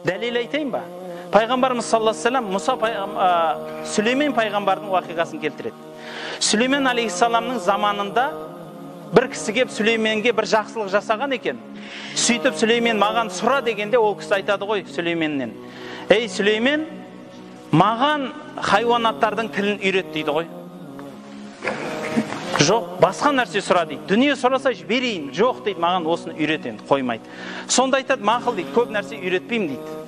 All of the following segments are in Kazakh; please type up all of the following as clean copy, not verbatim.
Дәлел айтайын ба? Пайғамбарымыз саллаллаху алейхи вассалам Сүлеймен пайғамбардың уақиғасын келтіреді. Сүлеймен алейхиссаламның заманында бір кісі келіп Сүлейменге бір жақсылық жасаған екен. Сөйтіп Сүлеймен маған сұра дегенде ол кісі айтады ғой Сүлейменнен: "Ей Сүлеймен, маған хайуанаттардың тілін үйрет" дейді ғой. Жоқ, басқа нәрсе сұра дейді. Дүние сұрасайшы берейін. Жоқ дейді, маған осыны үйрет енді, қоймайды. Сонда айтады: "Мақұл" дейді, "көп нәрсе үйретпеймін" дейді.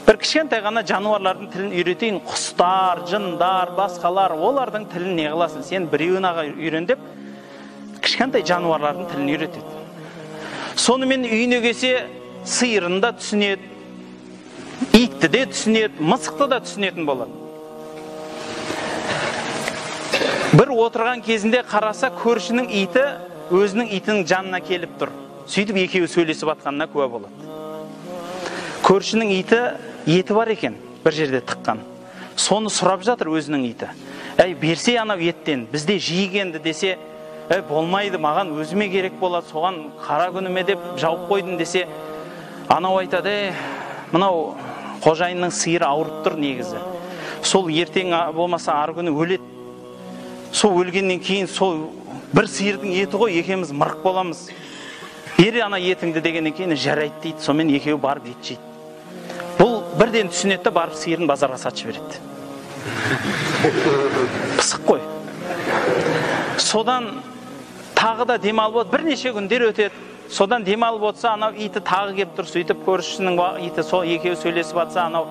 Бір кішкентай ғана жануарлардың тілін үйретейін, құстар, жындар, басқалар, олардың тілін не қыласың? Сен біреуін үйрен деп, кішкентай жануарлардың тілін үйретеді. Сонымен үйіне келсе, сиырын да түсінеді, итті де түсінеді, мысықты да түсінетін болады. Бір отырған кезінде қараса, көршінің иті өзінің итінің жанына келіп тұр. Сөйтіп екеуі сөйлесіп атқанына куә болады. Көршінің иті еті бар екен, бір жерде тыққан. Соны сұрап жатыр өзінің иті. "Әй, берсе анау еттен, бізде жейгенді" десе, "Болмайды, маған өзіме керек болады, соған қара күніме деп жауып қойдым" десе, анау айтады: "Мынау қожайынның сиыры ауырып тұр негізі. Сол ертең болмаса ары күні өледі. Сол өлгеннен кейін сол бір сиырдың еті ғой, екеуміз мырық боламыз. Бері ана етіңді" дегеннен кейін жарайды дейді. Сонымен екеуі барып ет жейді. Бұл бірден түсінеді де барып сиырын базарға сатып береді. Пысық қой. Содан тағы да демалып от, бірнеше күндер өтеді. Содан демалып отса, анау иті тағы келіп тұр. Сөйтіп көршісінің иті сол екеуі сөйлесіп атса, анау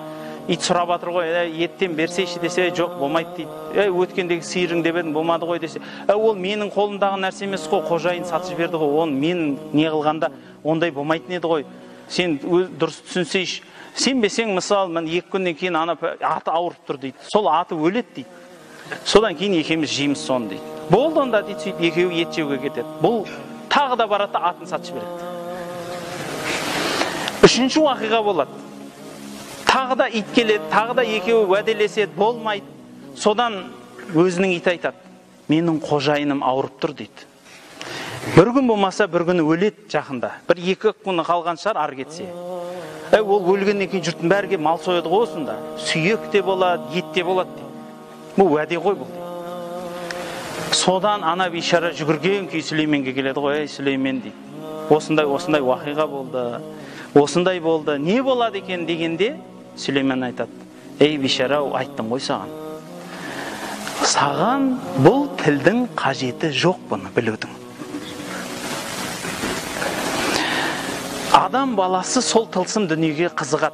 ит сұрап атыр ғой: "Еттен берсейші" десе, "Жоқ, болмайды" дейді. "Өткендегі сиырың деп едім, болмады ғой" десе, "Ол менің қолымдағы нәрсе емес қой, қожайын сатып берді ғой, оны мен не қылғанда ондай болмайтын еді ғой. Сен дұрыс түсінсейші. Сенбесең, мысалы, мен 2 күннен кейін аты ауырып тұр" дейді. "Сол аты өледі" дейді. "Содан кейін екеуміз жейміз соны" дейді. "Болды онда" дейді. Сөйтіп екеуі ет жеуге кетеді. Бұл тағы да барады, атын сатып береді. Үшінші уақиға болады. Тағы да ит келеді, тағы да екеуі уәделеседі, болмайды. Содан өзінің ит айтады: "Менің қожайыным ауырып тұр" дейді. "Бір күн болмаса, бір күні өледі жақында. Бір 2 күні қалған шығар ар кетсе. Ол өлгеннен кейін жұрттың бәрі келіп мал сояды ғой осында. Сүйек те болады, ет те болады" дейді. "Бұл уәде ғой бұл" дейді. Содан ана бейшара жүгірген күй Сүлейменге келеді ғой: "Ей Сүлеймен" дейді, "осындай уақиға болды, осындай болды, не болады екен" дегенде, Сүлеймен айтады: "Ей бейшара, айттым ғой саған. Саған бұл тілдің қажеті жоқ бұны білудің. Адам баласы сол тылсым дүниеге қызығады.